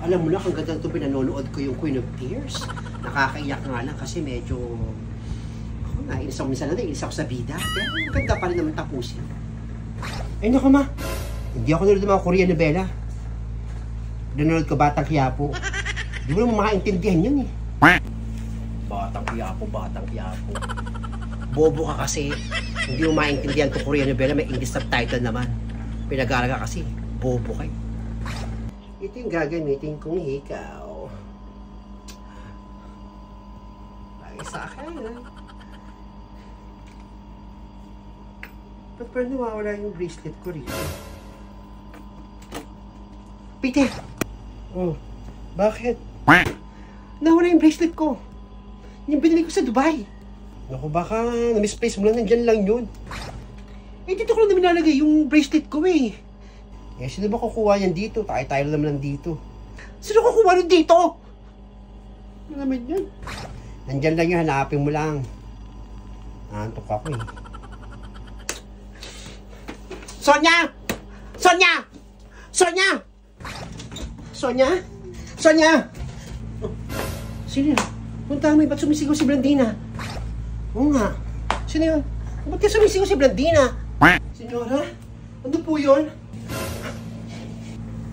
Alam mo na, hanggang ito pinanonood ko yung Queen of Tears. Nakakaiyak nga lang kasi medyo... Nainis ako minsan na, nainis ako sa bida. Pero maganda pa rin naman tapusin. Ay naku ma, hindi ako nanonood ng mga Korean novela. Nanonood ko Batang Quiapo. Hindi mo naman makaintindihan yun eh. Batang Quiapo, Batang Quiapo. Bobo ka kasi. Hindi mo maintindihan itong Korean novela, may English subtitle naman. Pinag-aaral ka kasi, bobo kayo. Ito yung gagamitin kong hikaw. Lagi sa akin, ha? Pero nawawala yung bracelet ko rito. Peter! Oh, bakit? Nawala yung bracelet ko. Yung binili ko sa Dubai. Naku, baka na-misplace mo lang, nandyan lang yun. Eh, dito ko lang namin nalagay yung bracelet ko eh. Eh, sino ba kukuha yan dito? Tayo naman lang dito. Sino kukuha nun dito? Ano naman yun? Nandyan lang yun, hanapin mo lang. Naantok ako eh. Sonia! Sonia! Sonia! Sonia? Sonia! Oh, sino yun? Punta mo, ba't sumisigaw si Blandina? Oo nga. Sino yun? Ba't ka sumisigaw si Blandina? Senyora? Ano po yun?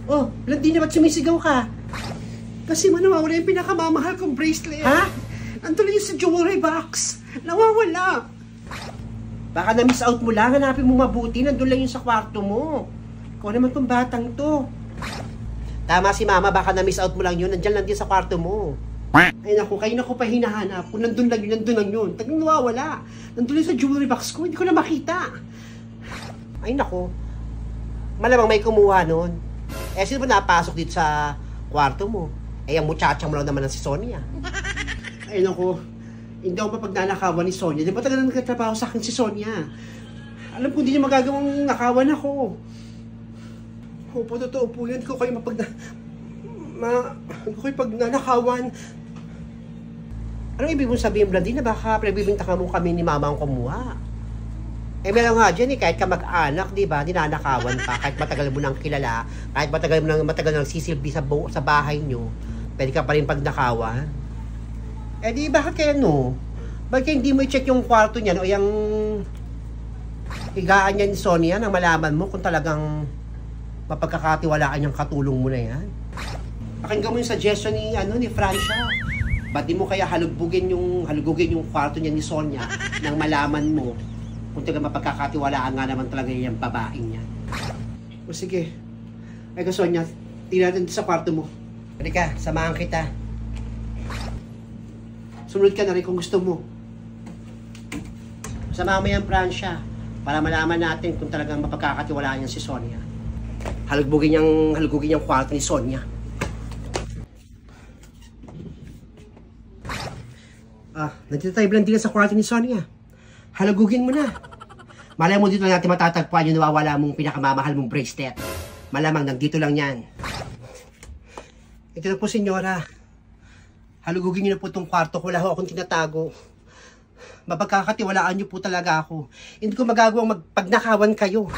Oh, Blandina, ba't sumisigaw ka? Kasi nawawala yung pinakamamahal kong bracelet. Ha? Nandun yun sa jewelry box. Nawawala. Baka na-miss out mo lang, hanapin mo mabuti, nandun lang yun sa kwarto mo. Ikaw naman tong batang to. Tama si mama, baka na-miss out mo lang yun, nandyan lang din sa kwarto mo. Ay naku, kayo na ko pa hinahanap. Kung nandun lang yun. Taging nawawala. Nandun lang sa jewelry box ko, hindi ko na makita. Ay naku, malamang may kumuha nun. Eh, sino ba napasok dito sa kwarto mo? Eh, ang muchacha mo lang naman si Sonia. Ay naku, hindi ako mapagnanakawan ni Sonia. Di ba tagal na nagkatrabaho sa akin si Sonia? Alam ko, hindi niya magagawang nakawan ako. Opo, totoo po yun. Hindi ko kayo pagnanakawan. Anong ibig mong sabihin, Blandina? Baka pinagbibintangan mo kami ni mama ang kumuha. Eh, meron nga dyan eh, kahit ka mag-anak, di ba? Ninanakawan pa. Kahit matagal mo nang kilala, kahit matagal nang sisilbi sa bahay nyo, pwede ka pa rin pagnakawan. Eh di, bakit kaya no? Bakit hindi mo i-check yung kwarto niya o yung higaan niya ni Sonia nang malaman mo kung talagang mapagkakatiwalaan yung katulong mo na yan? Pakinggan mo yung suggestion ni Francia. Ba't di mo kaya halugugin yung kwarto niya ni Sonia nang malaman mo kung talagang mapagkakatiwalaan nga naman talaga yung babaeng niya? O sige. Ay ka Sonia, tingnan natin sa kwarto mo. Pwede ka, samahan kita. Sumunod ka na rin kung gusto mo. Samahan mo yan, Francia, para malaman natin kung talagang mapagkakatiwalaan niya si Sonia. Halugugin yung kwarto ni Sonia. Nandito tayo Blandina sa kwarto ni Sonia. Halugugin mo na. Malay mo dito na natin matatagpuan yung nawawala mong pinakamamahal mong bracelet. Malamang nandito lang yan. Ito na po, senyora. Halugugin niyo na po itong kwarto ko. Wala ho akong tinatago. Mapagkakatiwalaan niyo po talaga ako. Hindi ko magagawang magpagnakawan kayo.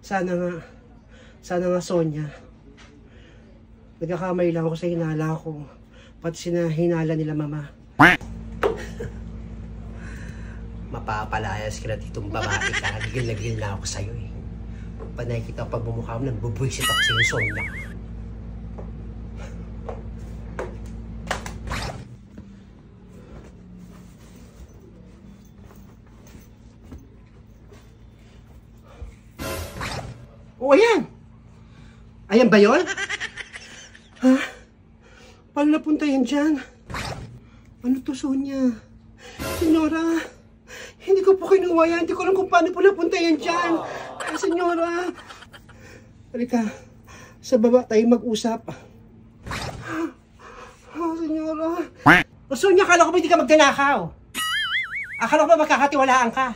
Sana nga, Sonia. Nagkakamay lang ako sa hinala ko. Pati sinahinala nila mama. Mapapalayas ka na ditong babae ka. Nagil na ako sa'yo eh. Panay kita pag bumukha mo, nagbubuisit ako sa'yo, Sonia. O, ayan! Ayan ba yun? Ha? Paano napunta yan dyan? Ano to, Sonia? Senyora, hindi ko po kinuha yan. Hindi ko alam kung paano po napunta yan dyan. Senyora, halika, sa baba tayo mag-usap. Senyora. O, Sonia, akala ko ba hindi ka magnanakaw? Akala ko ba magkakatiwalaan ka?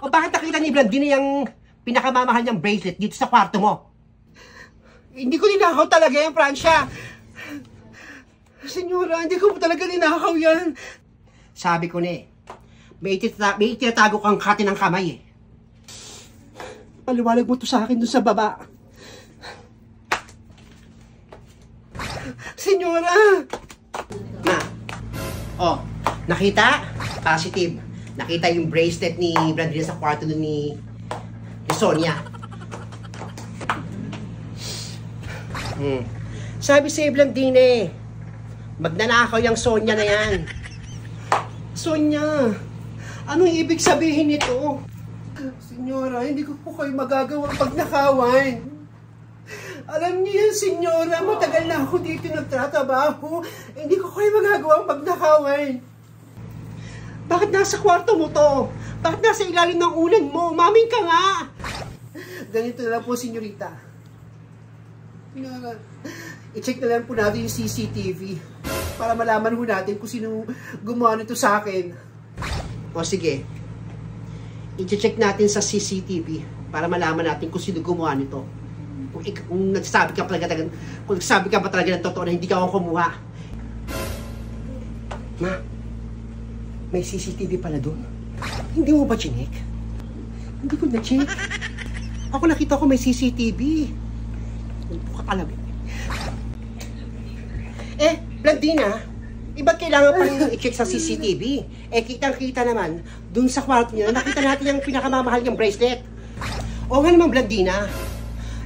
O bakit nakita ni Blandina yung pinakamamahal niyang bracelet dito sa kwarto mo? Hindi ko ninakaw talaga yan, Francia. Senyora, hindi ko talaga ninakaw yan. Sabi ko na eh, may tinatago kang kati ng kamay eh. Paliwalag mo to sa akin dun sa baba. Senyora! Ma, oh, nakita? Positive. Nakita yung bracelet ni Blandina sa kwarto ni Sonia. Sabi si Blandina eh, magnanakaw yung Sonia na yan. Sonia, anong ibig sabihin nito? Senyora, hindi ko po kayo magagawang pagnakawan. Alam niyo yan, senyora, matagal na ako dito nagtatrabaho. Hindi ko kayo magagawang pagnakawan. Bakit nasa kwarto mo to? Bakit nasa ilalim ng unan mo? Maming ka nga! Ganito na lang po, senyorita. Senyora, i-check na lang po natin yung CCTV para malaman po natin kung sino gumawa nito sa akin. O sige, i-check natin sa CCTV para malaman natin kung sino gumawa nito. Kung nagsasabi ka pa talaga ng totoo na hindi ka ako kumuha. Ma, may CCTV pala doon. Hindi mo ba chinek? Hindi ko na-check. Ako nakita ko may CCTV. Hindi ko alam. Blandina, iba't kailangan pa rin i-check sa CCTV? Kitang-kita naman, dun sa kwarto niya, nakita natin yung pinakamamahal niyang bracelet. O nga naman, Blandina,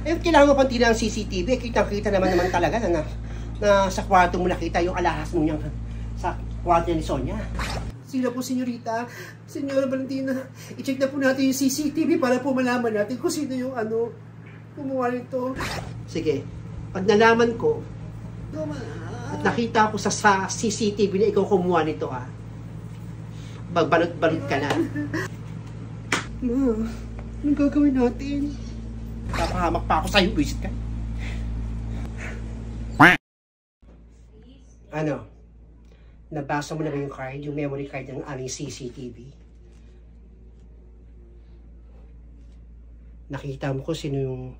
kailangan pa rin ang CCTV. Kitang-kita naman talaga na sa kwarto mo nakita yung alahas mo niyang sa kwarto niya ni Sonia. Sila po, senyorita. Senyora Blandina, i-check na po natin yung CCTV para po malaman natin kung sino yung kumuha nito. Sige, pag nalaman ko, at nakita ko sa CCTV na ikaw kumuha nito, magbalot-balot ka na. Ma, anong gagawin natin? Papahamak pa ako sa'yo, wisit ka. Ano? Nabasa mo na ba yung card, yung memory card ng aming CCTV? Nakita mo ko sino yung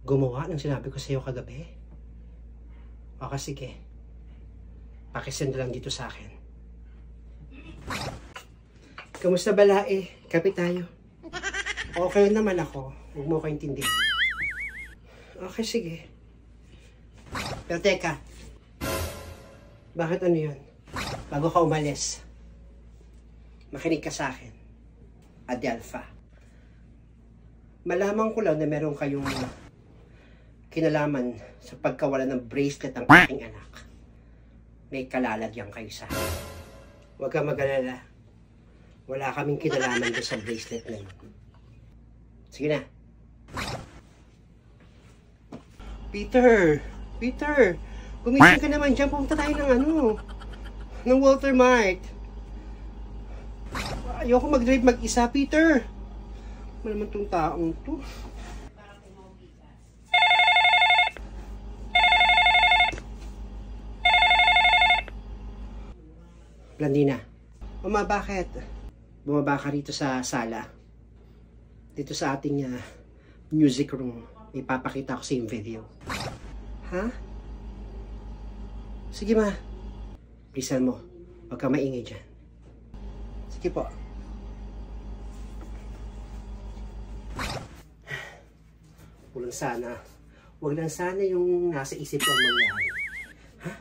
gumawa ng sinabi ko sa'yo kagabi? O sige, pakisend lang dito sa akin. Kamusta balae? Kapit tayo. Okay naman ako. Huwag mo ko intindihin. Okay, sige. Pero teka, bakit ano yun? Bago ka umalis, makinig ka sa akin. Adelpha. Malaman ko lang na meron kayong kinalaman sa pagkawala ng bracelet ng aking anak. May kalalagyan kayo sa akin. Huwag kang mag-alala. Wala kaming kinalaman doon sa bracelet na yun. Sige na. Peter! Gumising ka naman dyan. Pumunta tayo ng Walter Mart. Ayoko mag-drive mag-isa, Peter. Malaman tong taong to. Blandina, Mama, bakit? Bumaba ka rito sa sala. Dito sa ating music room. May papakita ko sa yung video. Ha? Sige, Ma. Bilisan mo. Huwag ka maingay dyan. Sige po. Huwag lang sana yung nasa isip ko mangyari. Ha?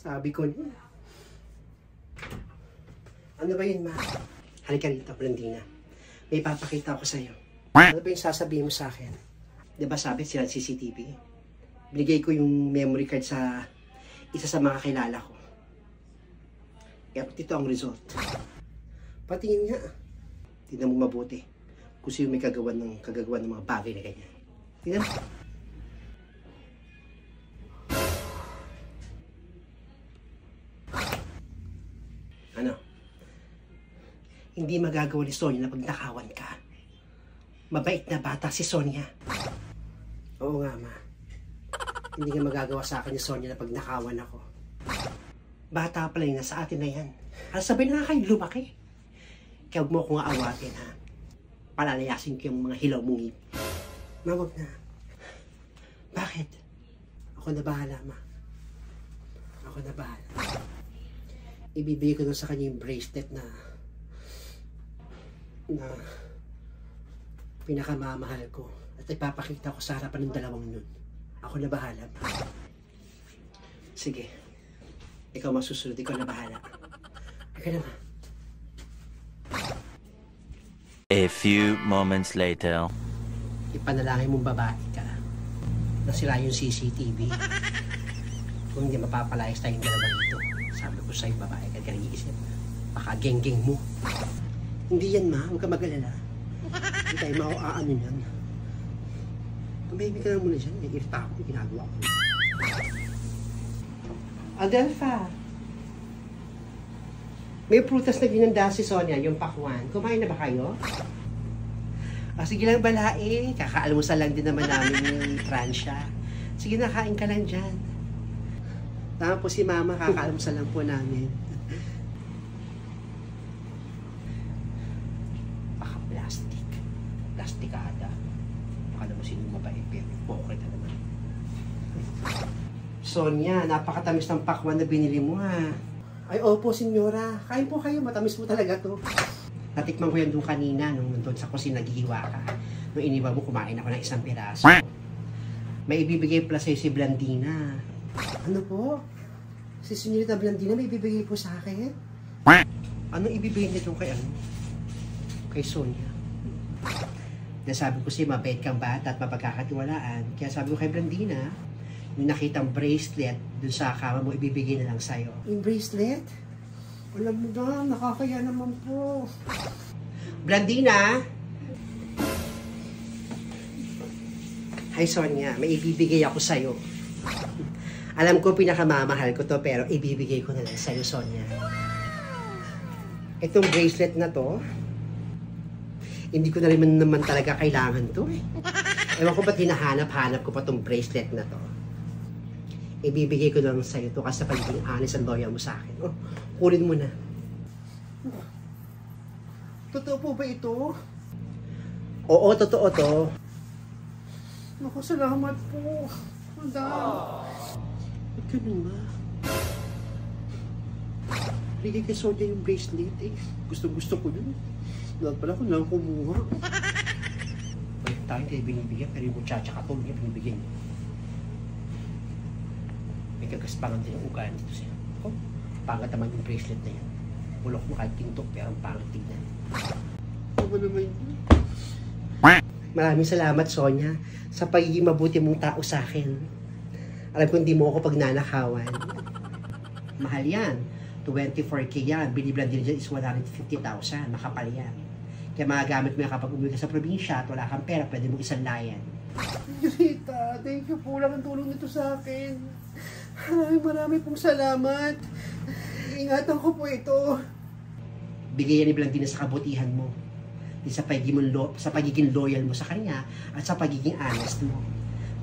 Sabi ko niya. Ano ba yun, Ma? Halika rito, Blandina. May papakita ko sa'yo. Ano ba yung sasabihin mo sa akin? Diba sabi sila CCTV? Binigay ko yung memory card sa isa sa mga kilala ko. Kaya ito ang result. Patingin nga. Tingnan mo mabuti kung sino may kagagawa ng mga bagay na ganyan. Tingnan mo. Ano? Hindi magagawa ni Sonia na pagnakawan ka. Mabait na bata si Sonia. Oo nga, Ma. Hindi nga magagawa sa akin ni Sonia na pagnakawan ako. Bata pala yun, nasa atin na yan. Sabay na nga kayo lumaki. Kaya huwag mo akong aawatin, ha? Palalayasin ko yung mga hilaw mong ngipin. Ma, wag na. Bakit? Ako na bahala, Ma. Ako na bahala. ibibigay ko doon sa kanya yung bracelet na pinakamamahal ko. At ipapakita ko sa harapan ng dalawang nun. Ako na bahala. Sige. Ikaw masusunod. Ikaw na bahala. Ikaw na. A few moments later. Ipanalangin mong babae ka. Nasira yung CCTV. Kung hindi mapapalayas tayong dalawa dito. Sabi ko sa'yo, babae ka nag-iisip. Baka geng-geng mo. Hindi yan, ma. Huwag ka mag-alala. Hindi tayo mauaano yan. Tumahimik ka lang muna dyan. Nag-irita ako. May ginagawa ko. Adelpha. May prutas na ginanda si Sonia, yung pakwan. Kumain na ba kayo? Sige lang balae. Kakaalmusal lang din naman namin yung Francia. Sige na, kain ka lang dyan. Tama po si Mama, kakaalmusal lang po namin. Baka plastic. Plastikada. Baka naman sinong mabait, pero okay na naman. Sonia, napakatamis ng pakwan na binili mo ha. Ay, opo, senyora. Kain po kayo. Matamis po talaga to. Natikman ko yan doon kanina nung nandun sa kusina naghihiwa ka. Nung iniba mo, kumain ako ng isang piraso. May ibibigay pala sa'yo si Blandina. Ano po? Si Senyorita Blandina may ibibigay po sa akin? Anong ibibigay niya doon kay ano? Kay Sonia. Nasabi ko siya, mabait kang bata at mapagkakatiwalaan. Kaya sabi ko kay Blandina, yung nakitang bracelet dun sa kama mo, ibibigay na lang sa'yo. Yung bracelet? Alam mo na, nakakaya naman po. Blandina! Hi Sonia, may ibibigay ako sa'yo. Alam ko pinakamamahal ko to, pero ibibigay ko na lang sa'yo, Sonia. Itong bracelet na to, hindi ko na rin naman talaga kailangan to eh. Ewan ko ba't hinahanap-hanap ko pa tong bracelet na to. Ibibigay ko lang sa'yo to kasi pagiging honest and loyal mo sa akin. Oh, kunin mo na. Totoo po ba ito? Oo, totoo to. Naku, salamat po. Madam. Ba't ganun ba? Bigay kay Sonia yung bracelet eh. Gusto ko dun. Lahat pala ko lang kumuha. Balik tayo kayo binibigyan pero yung muchacha ka to niya binibigyan. May kagaspangan din yung ugaan dito siya. Oh, pangat naman yung bracelet na yan. Bulok mo kahit tintok pero ang pangat tignan. Ano naman yun? Maraming salamat Sonia sa pagiging mabuti mong tao sa akin. Alam ko hindi mo ako pagnanakawan. Mahal yan. 24K yan. Biniblan din dyan is 150,000. Makapal yan. Kaya magagamit mo yan kapag umuwi ka sa probinsya at wala kang pera, pwede mo isanlayan. Rita, thank you po lang ang tulong nito sa akin. Marami pong salamat. Ingatan ko po ito. Bigay yan ni Blandina sa kabutihan mo. Sa pagiging loyal mo sa kanya at sa pagiging honest mo.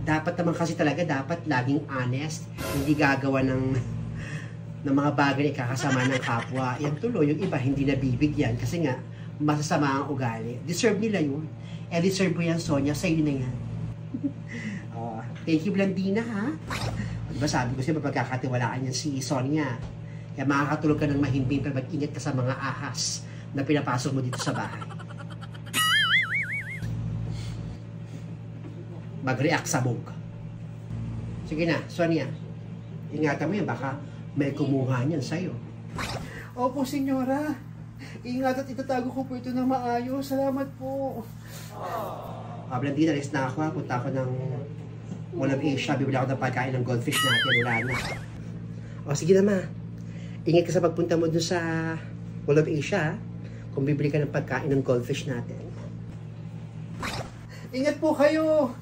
Dapat naman kasi talaga, dapat laging honest. Hindi gagawa ng mga bagay na ikakasama ng kapwa. Yan tuloy, yung iba hindi nabibigyan kasi nga masasama ang ugali. Deserve nila yun. Eh, deserve mo yan, Sonia. Sa'yo na yan. Thank you, Blandina, ha? Diba sabi ko siya, mapagkakatiwalaan yan si Sonia. Kaya makakatulog ka ng mahimbing pero mag-ingat ka sa mga ahas na pinapasok mo dito sa bahay. Mag-react sa bug. Sige na, Sonia. Ingatan mo yan, baka may kumuha niyan sa'yo. Opo, senyora. Ingat at itatago ko po ito na maayos. Salamat po. Blandina, rest na ako. Punta ako ng Mall of Asia. Bibili ako ng pagkain ng goldfish natin. Wala na. O, sige na ma. Ingat ka sa pagpunta mo dun sa Mall of Asia. Kung bibili ka ng pagkain ng goldfish natin. Ingat po kayo.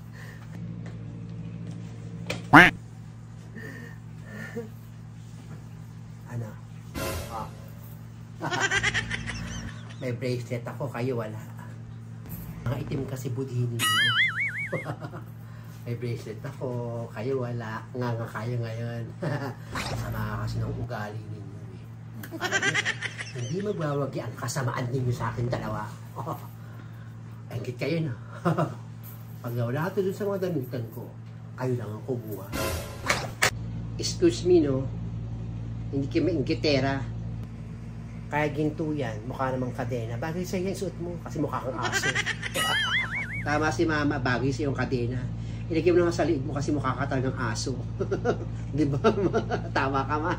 Ano? Oh. May bracelet ako, kayo wala. Mga itim kasi budhin ninyo. May bracelet ako, kayo wala. Nga kayo ngayon. Sama kasi ng ugali ninyo. Hindi magwawagi ang kasamaan ninyo sa akin dalawa. Engit kayo na. Pag wala ito dun sa mga damitan ko, kayo lang ang kubuha. Excuse me, no? Hindi kayo maingitera. Kaya ginto yan, mukha namang kadena. Bagay sa'yo yung suot mo kasi mukha kang aso. Tama si mama, bagay sa'yo yung kadena. Ilagay mo naman sa liig mo kasi mukha ka talagang aso. Di ba? Tama ka, ma.